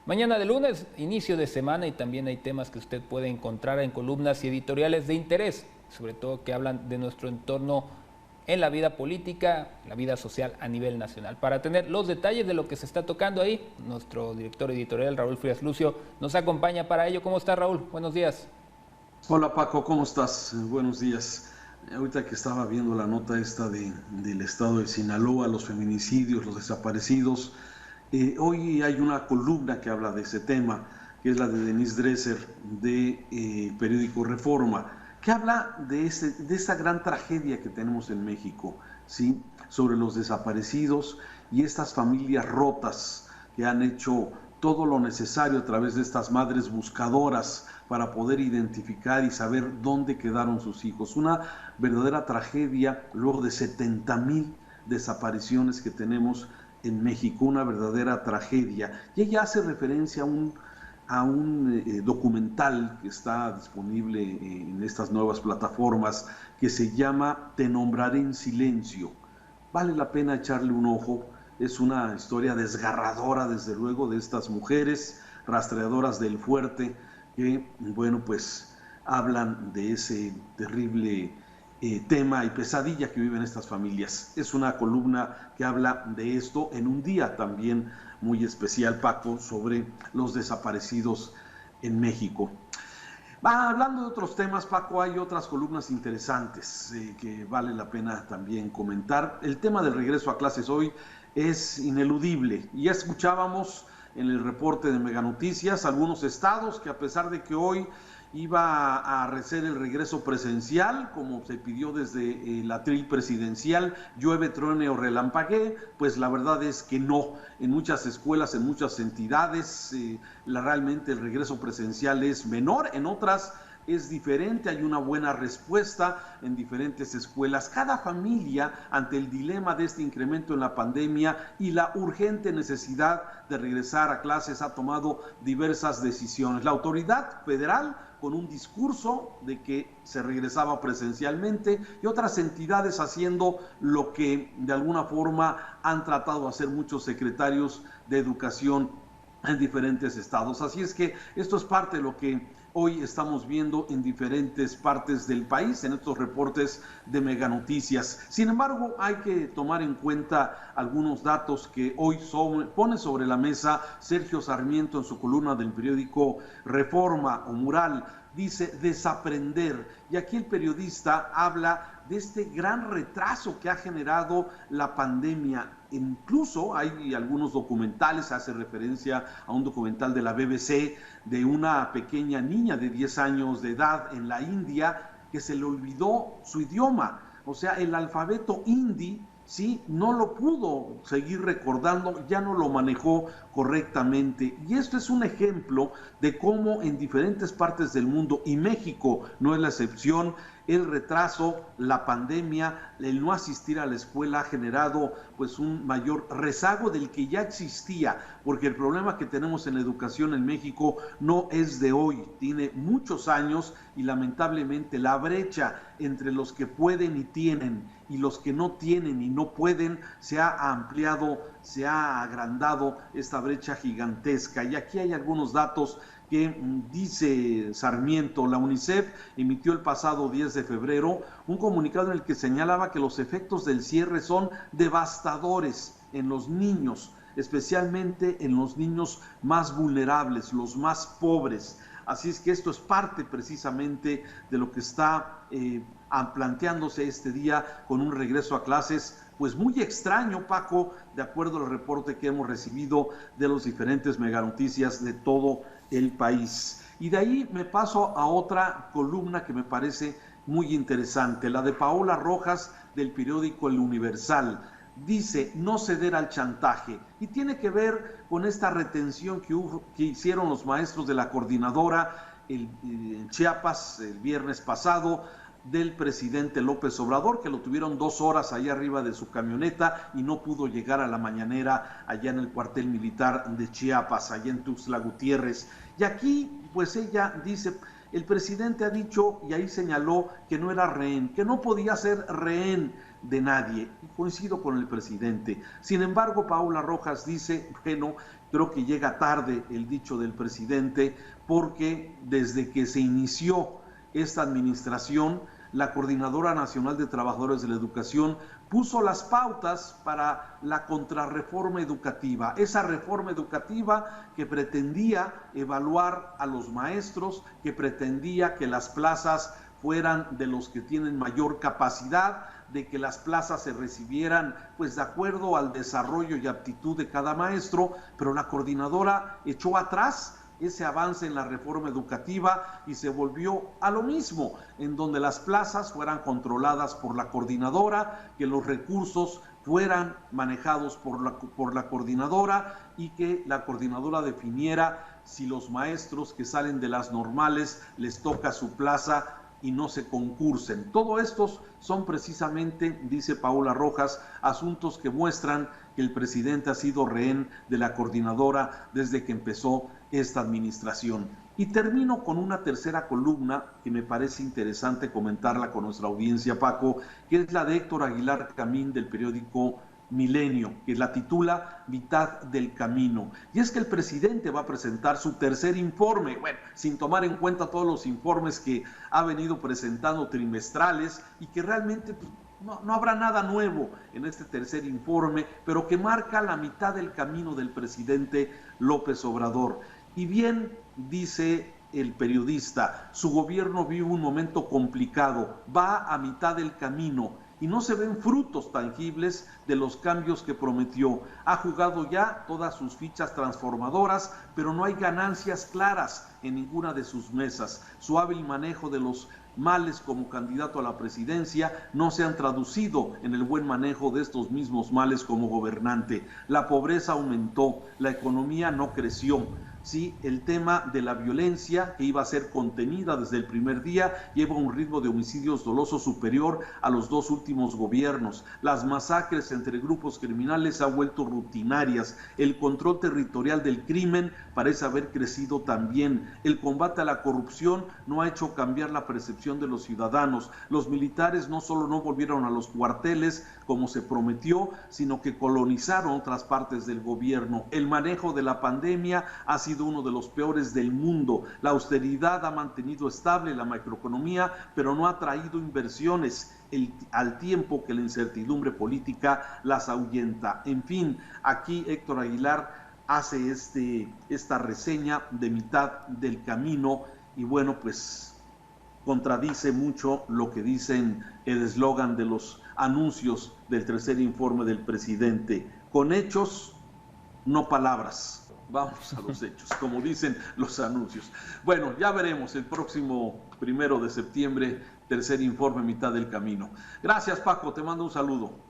Mañana de lunes, inicio de semana, y también hay temas que usted puede encontrar en columnas y editoriales de interés, sobre todo que hablan de nuestro entorno en la vida política, la vida social a nivel nacional. Para tener los detalles de lo que se está tocando ahí, nuestro director editorial Raúl Frías Lucio nos acompaña para ello. ¿Cómo está, Raúl? Buenos días. Hola Paco, ¿cómo estás? Buenos días. Ahorita que estaba viendo la nota esta del estado de Sinaloa, los feminicidios, los desaparecidos, hoy hay una columna que habla de ese tema, que es la de Denise Dresser, de periódico Reforma, que habla de esta gran tragedia que tenemos en México, ¿sí? Sobre los desaparecidos y estas familias rotas que han hecho todo lo necesario a través de estas madres buscadoras para poder identificar y saber dónde quedaron sus hijos. Una verdadera tragedia luego de 70,000 desapariciones que tenemos en México, una verdadera tragedia. Y ella hace referencia a un documental que está disponible en estas nuevas plataformas que se llama Te nombraré en silencio. Vale la pena echarle un ojo. Es una historia desgarradora, desde luego, de estas mujeres rastreadoras del fuerte que, bueno, pues hablan de ese terrible tema y pesadilla que viven estas familias. Es una columna que habla de esto en un día también muy especial, Paco, sobre los desaparecidos en México. Hablando de otros temas, Paco, hay otras columnas interesantes que vale la pena también comentar. El tema del regreso a clases hoy es ineludible. Ya escuchábamos en el reporte de Mega Noticias algunos estados que, a pesar de que hoy iba a hacer el regreso presencial, como se pidió desde el atril presidencial, llueve, truene o relampaguee, pues la verdad es que no. En muchas escuelas, en muchas entidades, realmente el regreso presencial es menor, en otras es diferente, hay una buena respuesta en diferentes escuelas. Cada familia, ante el dilema de este incremento en la pandemia y la urgente necesidad de regresar a clases, ha tomado diversas decisiones. La autoridad federal, con un discurso de que se regresaba presencialmente, y otras entidades haciendo lo que de alguna forma han tratado de hacer muchos secretarios de educación en diferentes estados. Así es que esto es parte de lo que hoy estamos viendo en diferentes partes del país, en estos reportes de Mega Noticias. Sin embargo, hay que tomar en cuenta algunos datos que hoy pone sobre la mesa Sergio Sarmiento en su columna del periódico Reforma o Mural. Dice desaprender, y aquí el periodista habla de este gran retraso que ha generado la pandemia. Incluso hay algunos documentales, hace referencia a un documental de la BBC de una pequeña niña de 10 años de edad en la India que se le olvidó su idioma, o sea, el alfabeto hindi. Sí, no lo pudo seguir recordando, ya no lo manejó correctamente. Y esto es un ejemplo de cómo en diferentes partes del mundo, y México no es la excepción, el retraso, la pandemia, el no asistir a la escuela ha generado pues un mayor rezago del que ya existía, porque el problema que tenemos en la educación en México no es de hoy, tiene muchos años, y lamentablemente la brecha entre los que pueden y tienen y los que no tienen y no pueden se ha ampliado, se ha agrandado esta brecha gigantesca. Y aquí hay algunos datos que dice Sarmiento. La UNICEF emitió el pasado 10 de febrero un comunicado en el que señalaba que los efectos del cierre son devastadores en los niños, especialmente en los niños más vulnerables, los más pobres. Así es que esto es parte precisamente de lo que está planteándose este día con un regreso a clases pues muy extraño, Paco, de acuerdo al reporte que hemos recibido de los diferentes meganoticias de todo el país. Y de ahí me paso a otra columna que me parece muy interesante, la de Paola Rojas del periódico El Universal. Dice no ceder al chantaje, y tiene que ver con esta retención que hicieron los maestros de la coordinadora en Chiapas el viernes pasado del presidente López Obrador, que lo tuvieron 2 horas allá arriba de su camioneta y no pudo llegar a la mañanera allá en el cuartel militar de Chiapas, allá en Tuxtla Gutiérrez. Y aquí pues ella dice, el presidente ha dicho, y ahí señaló que no era rehén, que no podía ser rehén de nadie, y coincido con el presidente. Sin embargo, Paola Rojas dice, bueno, Creo que llega tarde el dicho del presidente, porque desde que se inició esta administración, la Coordinadora Nacional de Trabajadores de la Educación puso las pautas para la contrarreforma educativa, esa reforma educativa que pretendía evaluar a los maestros, que pretendía que las plazas fueran de los que tienen mayor capacidad, de que las plazas se recibieran pues de acuerdo al desarrollo y aptitud de cada maestro, pero la coordinadora echó atrás ese avance en la reforma educativa y se volvió a lo mismo, en donde las plazas fueran controladas por la coordinadora, que los recursos fueran manejados por la coordinadora y que la coordinadora definiera si los maestros que salen de las normales les toca su plaza y no se concursen. Todo estos son precisamente, dice Paola Rojas, asuntos que muestran que el presidente ha sido rehén de la coordinadora desde que empezó esta administración. Y termino con una tercera columna que me parece interesante comentarla con nuestra audiencia, Paco, que es la de Héctor Aguilar Camín del periódico Milenio, que la titula Mitad del Camino. Y es que el presidente va a presentar su tercer informe, bueno, sin tomar en cuenta todos los informes que ha venido presentando trimestrales y que realmente pues, no habrá nada nuevo en este tercer informe, pero que marca la mitad del camino del presidente López Obrador. Y bien, dice el periodista, su gobierno vive un momento complicado, va a mitad del camino y no se ven frutos tangibles de los cambios que prometió. Ha jugado ya todas sus fichas transformadoras, pero no hay ganancias claras en ninguna de sus mesas. Su hábil manejo de los males como candidato a la presidencia no se han traducido en el buen manejo de estos mismos males como gobernante. La pobreza aumentó, la economía no creció. Sí, el tema de la violencia, que iba a ser contenida desde el primer día, lleva un ritmo de homicidios dolosos superior a los dos últimos gobiernos. Las masacres entre grupos criminales se han vuelto rutinarias. El control territorial del crimen parece haber crecido también. El combate a la corrupción no ha hecho cambiar la percepción de los ciudadanos. Los militares no solo no volvieron a los cuarteles como se prometió, sino que colonizaron otras partes del gobierno. El manejo de la pandemia ha sido uno de los peores del mundo. La austeridad ha mantenido estable la macroeconomía, pero no ha traído inversiones al tiempo que la incertidumbre política las ahuyenta. En fin, aquí Héctor Aguilar hace esta reseña de mitad del camino y bueno, pues contradice mucho lo que dicen el eslogan de los anuncios del tercer informe del presidente. Con hechos, no palabras. Vamos a los hechos, como dicen los anuncios. Bueno, ya veremos el próximo 1 de septiembre, tercer informe, mitad del camino. Gracias, Paco, te mando un saludo.